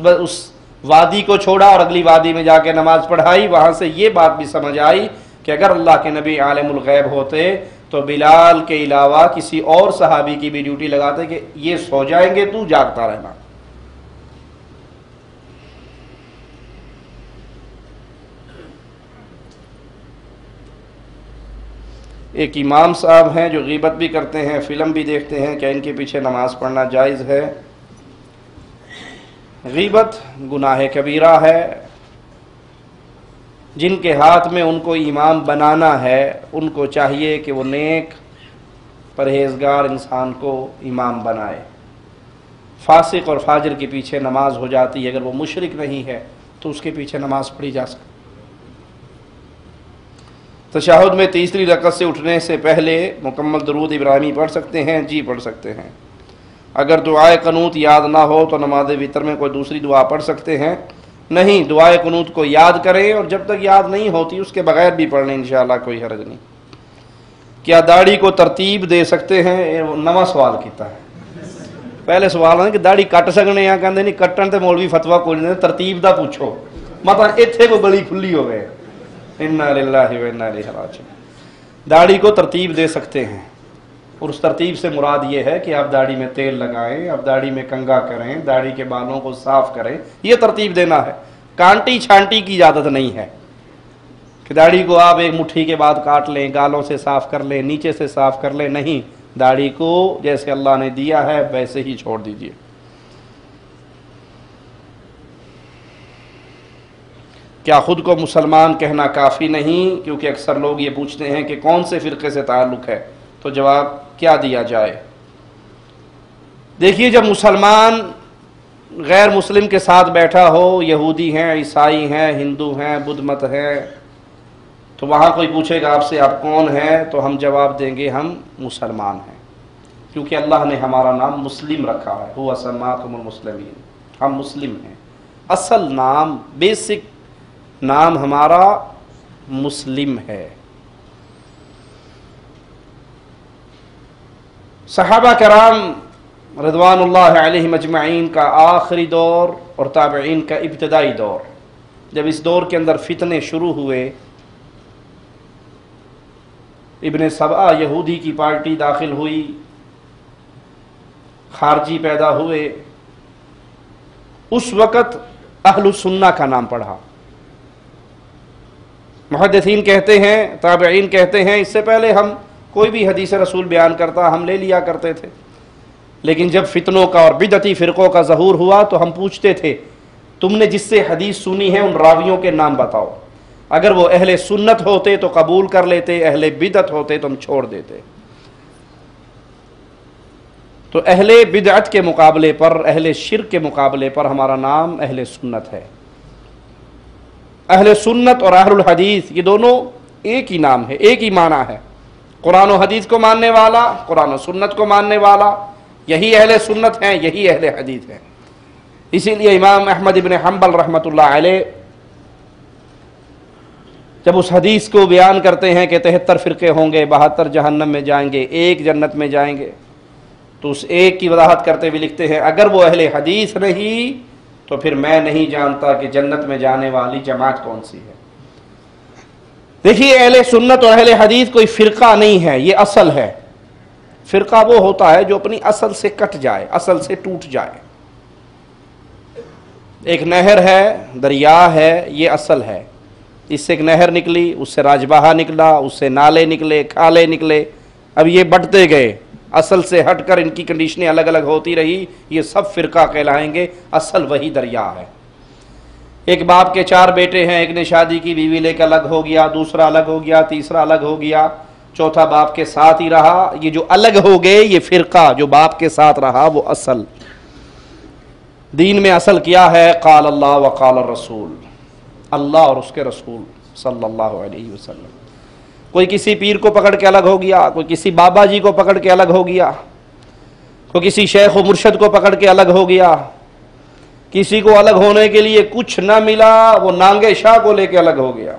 [SPEAKER 1] وادی کو چھوڑا اور اگلی وادی میں جا کے نماز پڑھائی۔ وہاں سے یہ بات بھی سمجھ آئی کہ اگر اللہ کے نبی عالم الغیب ہوتے تو بلال کے علاوہ کسی اور صحابی کی بھی ڈیوٹی لگاتے کہ یہ سو جائیں گے تو جاگتا رہنا۔ ایک امام صاحب ہیں جو غیبت بھی کرتے ہیں، فلم بھی دیکھتے ہیں، کیا ان کے پیچھے نماز پڑھنا جائز ہے؟ غیبت گناہ کبیرہ ہے، جن کے ہاتھ میں ان کو امام بنانا ہے ان کو چاہیے کہ وہ نیک پرہیزگار انسان کو امام بنائے۔ فاسق اور فاجر کے پیچھے نماز ہو جاتی ہے، اگر وہ مشرک نہیں ہے تو اس کے پیچھے نماز پڑھی جا سکتی۔ تشہد میں تیسری رکعت سے اٹھنے سے پہلے مکمل درود ابراہیمی پڑھ سکتے ہیں؟ جی پڑھ سکتے ہیں۔ اگر دعائے قنوت یاد نہ ہو تو نماز وتر میں کوئی دوسری دعا پڑھ سکتے ہیں؟ نہیں، دعائے قنوت کو یاد کریں اور جب تک یاد نہیں ہوتی اس کے بغیر بھی پڑھ لیں، انشاءاللہ کوئی حرج نہیں۔ کیا داڑھی کو ترتیب دے سکتے ہیں؟ یہ نواں سوال کیتا ہے۔ پہلے سوال ہے کہ داڑھی کٹ سکنے یا کہندے نہیں کٹن تے مولوی فتویٰ کوئی نہیں، ترتیب دا پوچھو، مطلب ایتھے کو گلی کھلی ہوئے۔ انا للہ و انا الیہ راجعون۔ داڑھی کو ترتیب دے سکتے ہیں اور اس ترتیب سے مراد یہ ہے کہ آپ داڑھی میں تیل لگائیں، آپ داڑھی میں کنگھا کریں، داڑھی کے بالوں کو صاف کریں، یہ ترتیب دینا ہے۔ کانٹی چھانٹی کی اجازت نہیں ہے کہ داڑھی کو آپ ایک مٹھی کے بعد کاٹ لیں، گالوں سے صاف کر لیں، نیچے سے صاف کر لیں، نہیں، داڑھی کو جیسے اللہ نے دیا ہے ویسے ہی چھوڑ دیجیے۔ کیا خود کو مسلمان کہنا کافی نہیں؟ کیونکہ اکثر لوگ یہ پوچھتے ہیں کہ کون سے فرقے سے تعلق ہے، تو جواب کیا دیا جائے؟ دیکھیے، جب مسلمان غیر مسلم کے ساتھ بیٹھا ہو، یہودی ہیں، عیسائی ہیں، ہندو ہیں، بدھ مت ہیں، تو وہاں کوئی پوچھے گا آپ سے آپ کون ہیں، تو ہم جواب دیں گے ہم مسلمان ہیں، کیونکہ اللہ نے ہمارا نام مسلم رکھا ہے، هو سماکم المسلمین، ہم مسلم ہیں۔ اصل نام، بیسک نام ہمارا مسلم ہے۔ صحابہ کرام رضوان اللہ علیہم اجمعین کا آخری دور اور تابعین کا ابتدائی دور، جب اس دور کے اندر فتنے شروع ہوئے، ابن سبع یہودی کی پارٹی داخل ہوئی، خارجی پیدا ہوئے، اس وقت اہل السنہ کا نام پڑھا۔ محدثین کہتے ہیں، تابعین کہتے ہیں، اس سے پہلے ہم کوئی بھی حدیث رسول بیان کرتا ہم لے لیا کرتے تھے، لیکن جب فتنوں کا اور بدعتی فرقوں کا ظہور ہوا تو ہم پوچھتے تھے تم نے جس سے حدیث سنی ہے ان راویوں کے نام بتاؤ، اگر وہ اہل سنت ہوتے تو قبول کر لیتے، اہل بدعت ہوتے تو ہم چھوڑ دیتے۔ تو اہل بدعت کے مقابلے پر، اہل شرک کے مقابلے پر ہمارا نام اہل سنت ہے۔ اہل سنت اور اہل الحدیث یہ دونوں ایک ہی نام ہے، ایک ہی معنی ہے۔ قرآن و حدیث کو ماننے والا، قرآن و سنت کو ماننے والا، یہی اہل سنت ہیں، یہی اہل حدیث ہیں۔ اسی لیے امام احمد بن حنبل رحمۃ اللہ علیہ جب اس حدیث کو بیان کرتے ہیں کہ 73 فرقے ہوں گے، 72 جہنم میں جائیں گے، ایک جنت میں جائیں گے، تو اس ایک کی وضاحت کرتے ہوئے لکھتے ہیں اگر وہ اہل حدیث نہیں تو پھر میں نہیں جانتا کہ جنت میں جانے والی جماعت کون سی ہے۔ دیکھیے، اہل سنت اور اہل حدیث کوئی فرقہ نہیں ہے، یہ اصل ہے۔ فرقہ وہ ہوتا ہے جو اپنی اصل سے کٹ جائے، اصل سے ٹوٹ جائے۔ ایک نہر ہے، دریا ہے، یہ اصل ہے، اس سے ایک نہر نکلی، اس سے راجباہہ نکلا، اس سے نالے نکلے، کھالے نکلے، اب یہ بڑھتے گئے، اصل سے ہٹ کر ان کی کنڈیشنیں الگ الگ ہوتی رہی، یہ سب فرقہ کہلائیں گے، اصل وہی دریا ہے۔ ایک باپ کے 4 بیٹے ہیں، ایک نے شادی کی، بیوی لے کے الگ ہو گیا، دوسرا الگ ہو گیا، تیسرا الگ ہو گیا، چوتھا باپ کے ساتھ ہی رہا، یہ جو الگ ہو گئے یہ فرقہ جو باپ کے ساتھ رہا وہ اصل۔ دین میں اصل کیا ہے؟ قال اللہ وقال الرسول، اللہ اور اس کے رسول صلی اللہ علیہ وسلم۔ کوئی کسی پیر کو پکڑ کے الگ ہو گیا، کوئی کسی بابا جی کو پکڑ کے الگ ہو گیا، کوئی کسی شیخ و مرشد کو پکڑ کے الگ ہو گیا، کسی کو الگ ہونے کے لیے کچھ نہ ملا، وہ نانگے شاہ کو لے کے الگ ہو گیا۔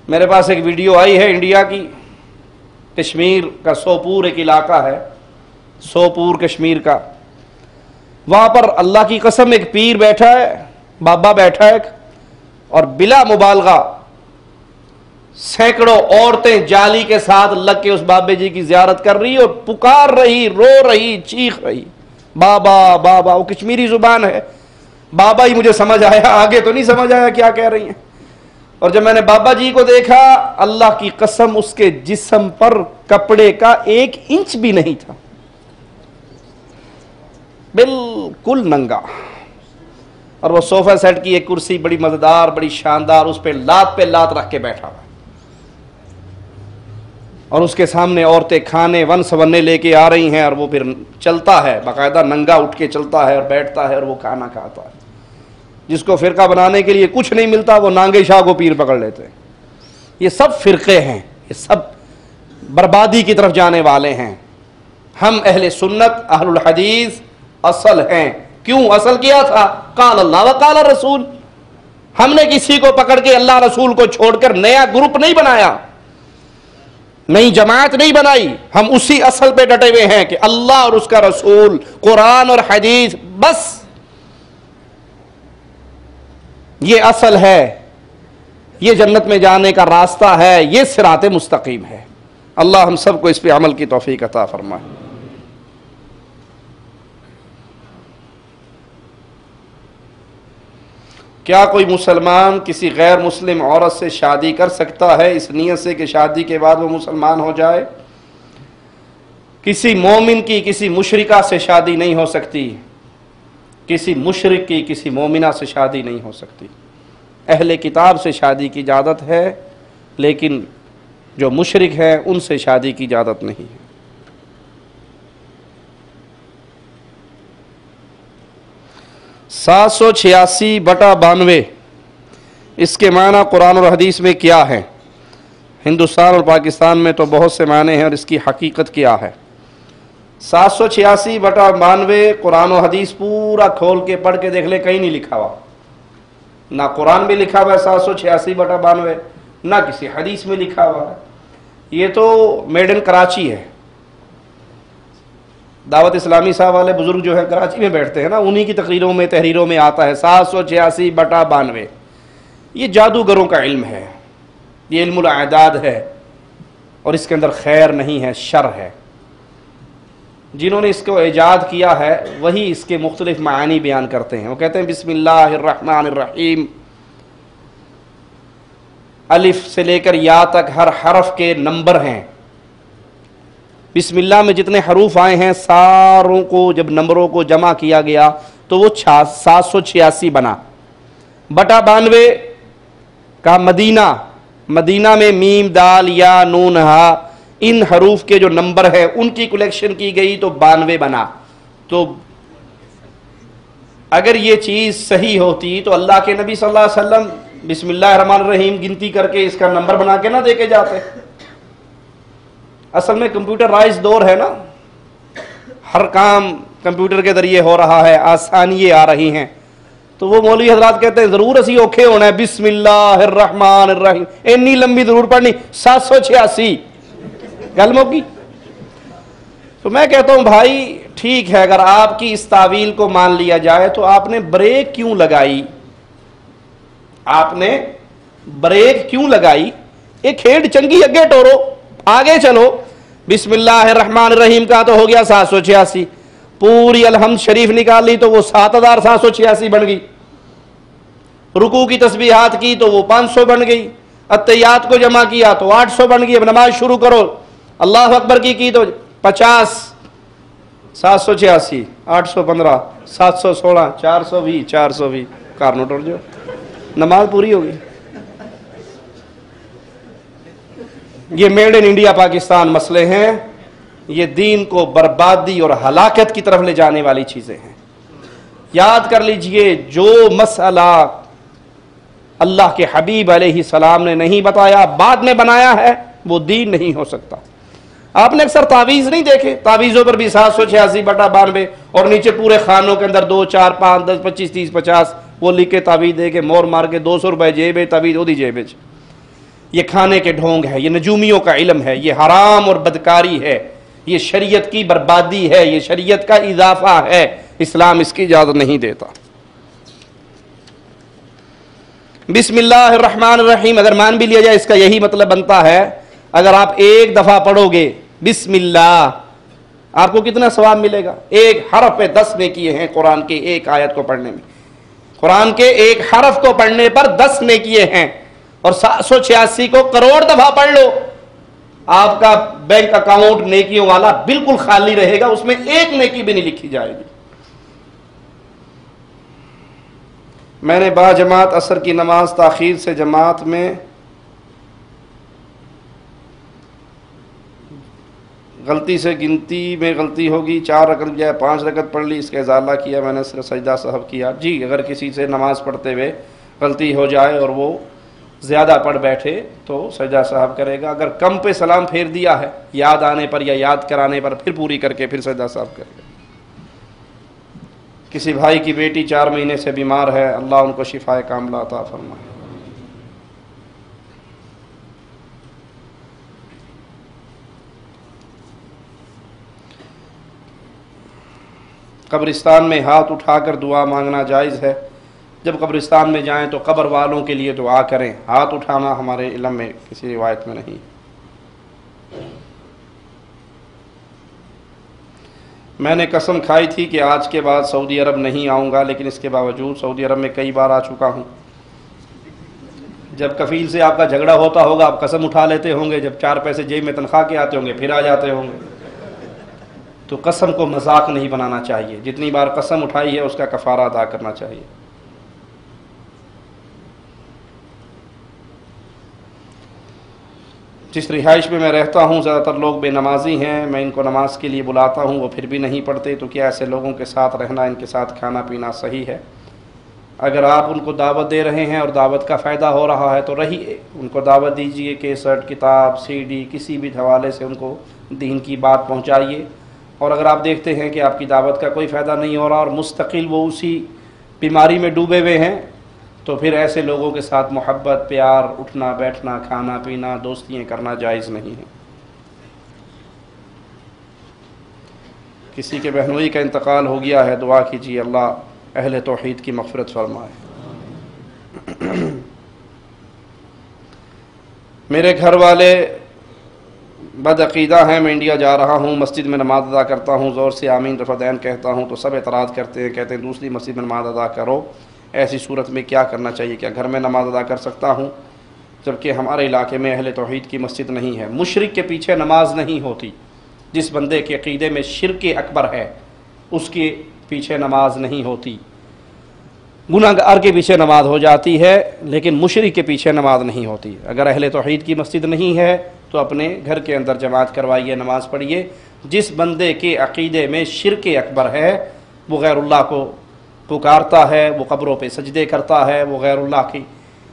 [SPEAKER 1] میرے پاس ایک ویڈیو آئی ہے انڈیا کی، کشمیر کا سوپور ایک علاقہ ہے، سوپور کشمیر کا، وہاں پر اللہ کی قسم ایک پیر بیٹھا ہے، بابا بیٹھا ہے، اور بلا مبالغہ سینکڑوں عورتیں جالی کے ساتھ لگ کے اس بابے جی کی زیارت کر رہی اور پکار رہی، رو رہی، چیخ رہی، بابا بابا۔ وہ کشمیری زبان ہے، بابا ہی مجھے سمجھ آیا، آگے تو نہیں سمجھ آیا کیا کہہ رہی ہیں۔ اور جب میں نے بابا جی کو دیکھا، اللہ کی قسم اس کے جسم پر کپڑے کا 1 انچ بھی نہیں تھا، بالکل ننگا، اور وہ صوفہ سیٹ کی ایک کرسی بڑی مزیدار، بڑی شاندار، اس پہ لات رکھ کے بیٹھا ہوا، اور اس کے سامنے عورتیں کھانے ون سونے لے کے آ رہی ہیں، اور وہ پھر چلتا ہے باقاعدہ، ننگا اٹھ کے چلتا ہے اور بیٹھتا ہے اور وہ کھانا کھاتا ہے۔ جس کو فرقہ بنانے کے لیے کچھ نہیں ملتا وہ نانگے شاہ کو پیر پکڑ لیتے ہیں۔ یہ سب فرقے ہیں، یہ سب بربادی کی طرف جانے والے ہیں۔ ہم اہل سنت، اہل الحدیث اصل ہیں۔ کیوں اصل کیا تھا؟ قال اللہ وقال الرسول۔ ہم نے کسی کو پکڑ کے اللہ رسول کو چھوڑ کر نیا گروپ نہیں بنایا، نئی جماعت نہیں بنائی، ہم اسی اصل پہ ڈٹے ہوئے ہیں کہ اللہ اور اس کا رسول، قرآن اور حدیث، بس یہ اصل ہے، یہ جنت میں جانے کا راستہ ہے، یہ صراط مستقیم ہے۔ اللہ ہم سب کو اس پہ عمل کی توفیق عطا فرمائے۔ کیا کوئی مسلمان کسی غیر مسلم عورت سے شادی کر سکتا ہے اس نیت سے کہ شادی کے بعد وہ مسلمان ہو جائے؟ کسی مومن کی کسی مشرکہ سے شادی نہیں ہو سکتی، کسی مشرک کی کسی مومنہ سے شادی نہیں ہو سکتی۔ اہل کتاب سے شادی کی اجازت ہے، لیکن جو مشرک ہیں ان سے شادی کی اجازت نہیں ہے۔ 786/92 اس کے معنی قرآن اور حدیث میں کیا ہے؟ ہندوستان اور پاکستان میں تو بہت سے معنی ہیں اور اس کی حقیقت کیا ہے؟ 786/92 قرآن و حدیث پورا کھول کے پڑھ کے دیکھ لے، کہیں نہیں لکھا ہوا، نہ قرآن میں لکھا ہوا ہے 786/92، نہ کسی حدیث میں لکھا ہوا ہے۔ یہ تو میڈ ان کراچی ہے۔ دعوت اسلامی صاحب والے بزرگ جو ہیں کراچی میں بیٹھتے ہیں نا، انہی کی تقریروں میں تحریروں میں آتا ہے 786/92۔ یہ جادوگروں کا علم ہے، یہ علم الاعداد ہے، اور اس کے اندر خیر نہیں ہے، شر ہے۔ جنہوں نے اس کو ایجاد کیا ہے وہی اس کے مختلف معانی بیان کرتے ہیں۔ وہ کہتے ہیں بسم اللہ الرحمن الرحیم، الف سے لے کر یا تک ہر حرف کے نمبر ہیں۔ بسم اللہ میں جتنے حروف آئے ہیں ساروں کو جب نمبروں کو جمع کیا گیا تو وہ 786 بنا۔ بٹا 92 کا مدینہ میں میم دال یا نون ہا ان حروف کے جو نمبر ہیں ان کی کلیکشن کی گئی تو 92 بنا۔ تو اگر یہ چیز صحیح ہوتی تو اللہ کے نبی صلی اللہ علیہ وسلم بسم اللہ الرحمن الرحیم گنتی کر کے اس کا نمبر بنا کے نہ دے کے جاتے۔ اصل میں کمپیوٹرائز دور ہے نا، ہر کام کمپیوٹر کے ذریعے ہو رہا ہے، آسانیاں آ رہی ہیں، تو وہ مولوی حضرات کہتے ہیں ضرور اسی اوکھے ہونا ہے، بسم اللہ الرحمن الرحیم، اتنی لمبی ضرور پڑھنی 786 گل موکی۔ تو میں کہتا ہوں بھائی ٹھیک ہے، اگر آپ کی اس تعویل کو مان لیا جائے تو آپ نے بریک کیوں لگائی؟ آپ نے بریک کیوں لگائی؟ ایک کھیڑ چنگی اگے ٹورو، آگے چلو۔ بسم اللہ الرحمن الرحیم کا تو ہو گیا 786، پوری الحمد شریف نکال لی تو وہ 7786 بن گئی، رکوع کی تسبیحات کی تو وہ 500 بن گئی، اتحیات کو جمع کیا تو 800 بن گئی۔ اب نماز شروع کرو، اللہ اکبر کی تو 50، 786، 815، 716، 420، 420 کار نوٹ اور جو نماز پوری ہوگی۔ یہ میڈ ان انڈیا پاکستان مسئلے ہیں، یہ دین کو بربادی اور ہلاکت کی طرف لے جانے والی چیزیں ہیں۔ یاد کر لیجئے جو مسئلہ اللہ کے حبیب علیہ السلام نے نہیں بتایا، بعد میں بنایا ہے، وہ دین نہیں ہو سکتا۔ آپ نے اکثر تعویذ نہیں دیکھے؟ تعویذوں پر بھی 786/92 اور نیچے پورے خانوں کے اندر 2، 4، 5، 10، 25، 30، 50 وہ لکھ کے تعویذ دے کے مور مار کے 200 روپے جیبے تعویذ وہ دی جیبے۔ یہ کھانے کے ڈھونگ ہے، یہ نجومیوں کا علم ہے، یہ حرام اور بدکاری ہے، یہ شریعت کی بربادی ہے، یہ شریعت کا اضافہ ہے، اسلام اس کی اجازت نہیں دیتا۔ بسم اللہ الرحمن الرحیم اگر مان بھی لیا جائے اس کا یہی مطلب بنتا ہے، اگر آپ ایک دفعہ پڑھو گے بسم اللہ آپ کو کتنا ثواب ملے گا؟ ایک حرف پہ 10 نیکیے ہیں قرآن کے ایک آیت کو پڑھنے میں، قرآن کے ایک حرف کو پڑھنے پر 10 نیکیے ہیں، اور 786 کو کروڑ دفعہ پڑھ لو، آپ کا بینک اکاؤنٹ نیکیوں والا بالکل خالی رہے گا، اس میں ایک نیکی بھی نہیں لکھی جائے گی۔ میں نے با جماعت عصر کی نماز تاخیر سے جماعت میں غلطی سے گنتی میں غلطی ہوگی، 4 رکعت بجائے 5 رکعت پڑھ لی، اس کا ازالہ کیا، میں نے صرف سجدہ سہو کیا۔ جی اگر کسی سے نماز پڑھتے ہوئے غلطی ہو جائے اور وہ زیادہ پڑھ بیٹھے تو سجدہ سہو کرے گا، اگر کم پہ سلام پھیر دیا ہے یاد آنے پر یا یاد کرانے پر پھر پوری کر کے پھر سجدہ سہو کرے گا۔ کسی بھائی کی بیٹی 4 مہینے سے بیمار ہے، اللہ ان کو شفائے کاملہ عطا فرمائے۔ قبرستان میں ہاتھ اٹھا کر دعا مانگنا جائز ہے؟ جب قبرستان میں جائیں تو قبر والوں کے لیے دعا کریں، ہاتھ اٹھانا ہمارے علم میں کسی روایت میں نہیں۔ میں نے قسم کھائی تھی کہ آج کے بعد سعودی عرب نہیں آؤں گا، لیکن اس کے باوجود سعودی عرب میں کئی بار آ چکا ہوں۔ جب کفیل سے آپ کا جھگڑا ہوتا ہوگا آپ قسم اٹھا لیتے ہوں گے، جب 4 پیسے جیب میں تنخواہ کے آتے ہوں گے پھر آ جاتے ہوں گے۔ تو قسم کو مذاق نہیں بنانا چاہیے، جتنی بار قسم اٹھائی ہے اس کا کفارہ ادا کرنا چاہیے۔ جس رہائش میں رہتا ہوں زیادہ تر لوگ بے نمازی ہیں، میں ان کو نماز کے لیے بلاتا ہوں وہ پھر بھی نہیں پڑھتے، تو کیا ایسے لوگوں کے ساتھ رہنا، ان کے ساتھ کھانا پینا صحیح ہے؟ اگر آپ ان کو دعوت دے رہے ہیں اور دعوت کا فائدہ ہو رہا ہے تو رہیے، ان کو دعوت دیجیے، کیسٹ، کتاب، سی ڈی، کسی بھی حوالے سے ان کو دین کی بات پہنچائیے۔ اور اگر آپ دیکھتے ہیں کہ آپ کی دعوت کا کوئی فائدہ نہیں ہو رہا اور مستقل وہ اسی بیماری میں ڈوبے ہوئے ہیں، تو پھر ایسے لوگوں کے ساتھ محبت، پیار، اٹھنا بیٹھنا، کھانا پینا، دوستیاں کرنا جائز نہیں ہے۔ کسی کے بہنوئی کا انتقال ہو گیا ہے، دعا کیجیے اللہ اہل توحید کی مغفرت فرمائے۔ میرے گھر والے بد عقیدہ ہیں، میں انڈیا جا رہا ہوں، مسجد میں نماز ادا کرتا ہوں، زور سے آمین رفعتین کہتا ہوں تو سب اعتراض کرتے ہیں، کہتے ہیں دوسری مسجد میں نماز ادا کرو۔ ایسی صورت میں کیا کرنا چاہیے؟ کیا گھر میں نماز ادا کر سکتا ہوں جبکہ ہمارے علاقے میں اہل توحید کی مسجد نہیں ہے؟ مشرک کے پیچھے نماز نہیں ہوتی، جس بندے کے عقیدے میں شرک اکبر ہے اس کے پیچھے نماز نہیں ہوتی۔ گناہ گار کے پیچھے نماز ہو جاتی ہے لیکن مشرک کے پیچھے نماز نہیں ہوتی۔ اگر اہل توحید کی مسجد نہیں ہے تو اپنے گھر کے اندر جماعت کروائیے، نماز پڑھیے۔ جس بندے کے عقیدے میں شرک اکبر ہے، وہ غیر اللہ کو پکارتا ہے، وہ قبروں پہ سجدے کرتا ہے، وہ غیر اللہ کی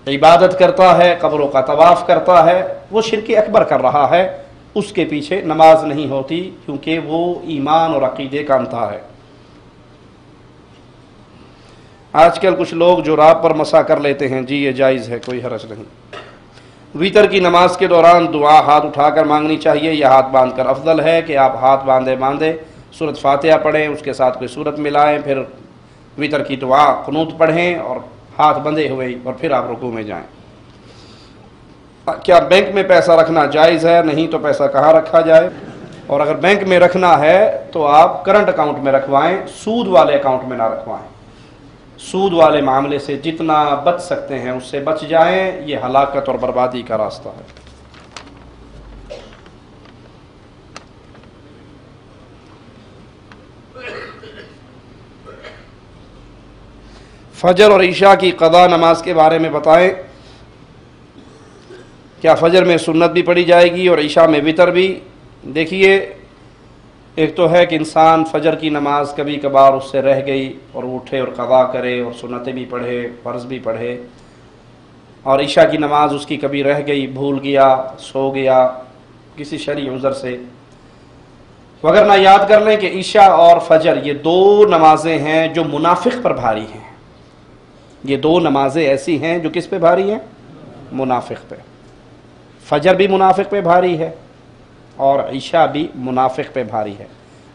[SPEAKER 1] عبادت کرتا ہے، قبروں کا طواف کرتا ہے، وہ شرک اکبر کر رہا ہے، اس کے پیچھے نماز نہیں ہوتی، کیونکہ وہ ایمان اور عقیدے کا انتہا ہے۔ آج کل کچھ لوگ جو رات پر مسح کر لیتے ہیں، جی یہ جائز ہے، کوئی حرج نہیں۔ ویتر کی نماز کے دوران دعا ہاتھ اٹھا کر مانگنی چاہیے یا ہاتھ باندھ کر؟ افضل ہے کہ آپ ہاتھ باندھے سورۃ فاتحہ پڑھیں، اس کے ساتھ کوئی سورت ملائیں، پھر ویتر کی دعا قنوت پڑھیں اور ہاتھ بندھے ہوئے، اور پھر آپ رکوع میں جائیں۔ کیا بینک میں پیسہ رکھنا جائز ہے؟ نہیں تو پیسہ کہاں رکھا جائے؟ اور اگر بینک میں رکھنا ہے تو آپ کرنٹ اکاؤنٹ میں رکھوائیں، سود والے اکاؤنٹ میں نہ رکھوائیں۔ سود والے معاملے سے جتنا بچ سکتے ہیں اس سے بچ جائیں، یہ ہلاکت اور بربادی کا راستہ ہے۔ فجر اور عشاء کی قضا نماز کے بارے میں بتائیں۔ کیا فجر میں سنت بھی پڑھی جائے گی اور عشاء میں وتر بھی؟ دیکھیے، ایک تو ہے کہ انسان فجر کی نماز کبھی کبھار اس سے رہ گئی اور وہ اٹھے اور قضا کرے اور سنتیں بھی پڑھے، فرض بھی پڑھے، اور عشاء کی نماز اس کی کبھی رہ گئی، بھول گیا، سو گیا کسی شرعی عذر سے، وگرنہ یاد کر لیں کہ عشاء اور فجر یہ دو نمازیں ہیں جو منافق پر بھاری ہیں۔ یہ دو نمازیں ایسی ہیں جو کس پہ بھاری ہیں؟ منافق پہ۔ فجر بھی منافق پہ بھاری ہے اور عشاء بھی منافق پہ بھاری ہے۔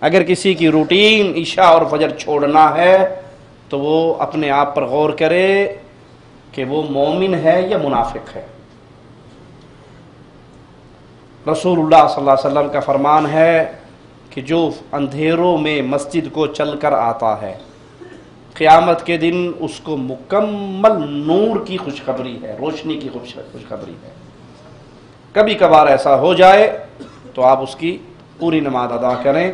[SPEAKER 1] اگر کسی کی روٹین عشاء اور فجر چھوڑنا ہے تو وہ اپنے آپ پر غور کرے کہ وہ مومن ہے یا منافق ہے۔ رسول اللہ صلی اللہ علیہ وسلم کا فرمان ہے کہ جو اندھیروں میں مسجد کو چل کر آتا ہے، قیامت کے دن اس کو مکمل نور کی خوشخبری ہے، روشنی کی خوشخبری ہے۔ کبھی کبھار ایسا ہو جائے تو آپ اس کی پوری نماز ادا کریں۔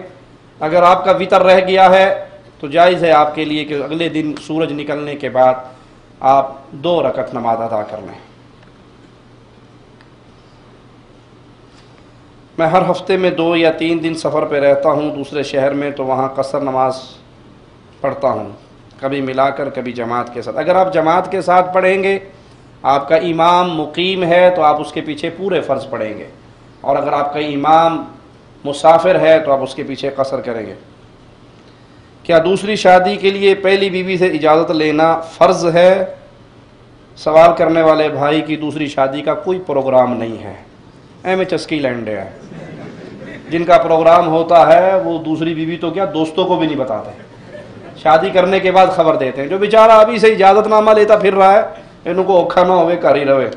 [SPEAKER 1] اگر آپ کا وتر رہ گیا ہے تو جائز ہے آپ کے لیے کہ اگلے دن سورج نکلنے کے بعد آپ 2 رکعت نماز ادا کر لیں۔ میں ہر ہفتے میں 2 یا 3 دن سفر پہ رہتا ہوں دوسرے شہر میں، تو وہاں قصر نماز پڑھتا ہوں، کبھی ملا کر کبھی جماعت کے ساتھ۔ اگر آپ جماعت کے ساتھ پڑھیں گے، آپ کا امام مقیم ہے تو آپ اس کے پیچھے پورے فرض پڑھیں گے، اور اگر آپ کا امام مسافر ہے تو آپ اس کے پیچھے قصر کریں گے۔ کیا دوسری شادی کے لیے پہلی بیوی سے اجازت لینا فرض ہے؟ سوال کرنے والے بھائی کی دوسری شادی کا کوئی پروگرام نہیں ہے، ایم ایچ ایس کی لینڈ ہے۔ جن کا پروگرام ہوتا ہے وہ دوسری بیوی تو کیا دوستوں کو بھی نہیں بتاتے، شادی کرنے کے بعد خبر دیتے ہیں۔ جو بیچارہ ابھی سے اجازت نامہ لیتا پھر رہا ہے، ان کو اوکھا نہ ہوئے، کر ہی رہے۔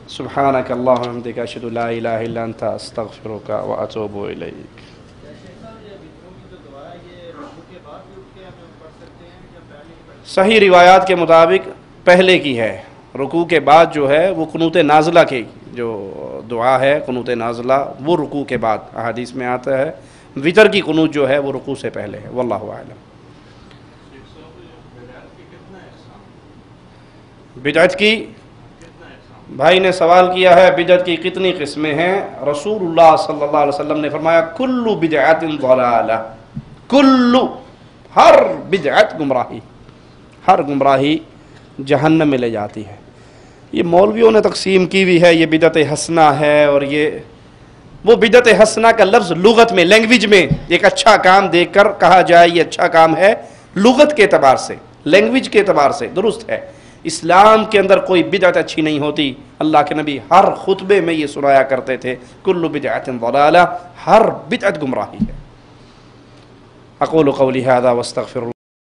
[SPEAKER 1] سبحانک اللہم وبحمدک، اشہد ان لا الہ الا انت، استغفرک واتوب الیک۔ صحیح روایات کے مطابق پہلے کی ہے، رکوع کے بعد جو ہے وہ قنوت نازلہ کی جو دعا ہے، قنوت نازلہ وہ رکوع کے بعد احادیث میں آتا ہے۔ وتر کی قنوت جو ہے وہ رکوع سے پہلے ہے، واللہ اعلم۔ بدعت کی بھائی نے سوال کیا ہے، بدعت کی کتنی قسمیں ہیں؟ رسول اللہ صلی اللہ علیہ وسلم نے فرمایا کل بدعت ضلالہ، کل، ہر بدعت گمراہی، ہر گمراہی جہنم میں لے جاتی ہے۔ یہ مولویوں نے تقسیم کی ہوئی ہے، یہ بدعت حسنہ ہے، اور یہ وہ بدعت حسنہ کا لفظ لغت میں، لینگویج میں ایک اچھا کام دیکھ کر کہا جائے یہ اچھا کام ہے، لغت کے اعتبار سے، لینگویج کے اعتبار سے درست ہے۔ اسلام کے اندر کوئی بدعت اچھی نہیں ہوتی۔ اللہ کے نبی ہر خطبے میں یہ سنایا کرتے تھے، کل بدعت ضلالہ، ہر بدعت گمراہی ہے۔ اقول قولی ھذا واستغفر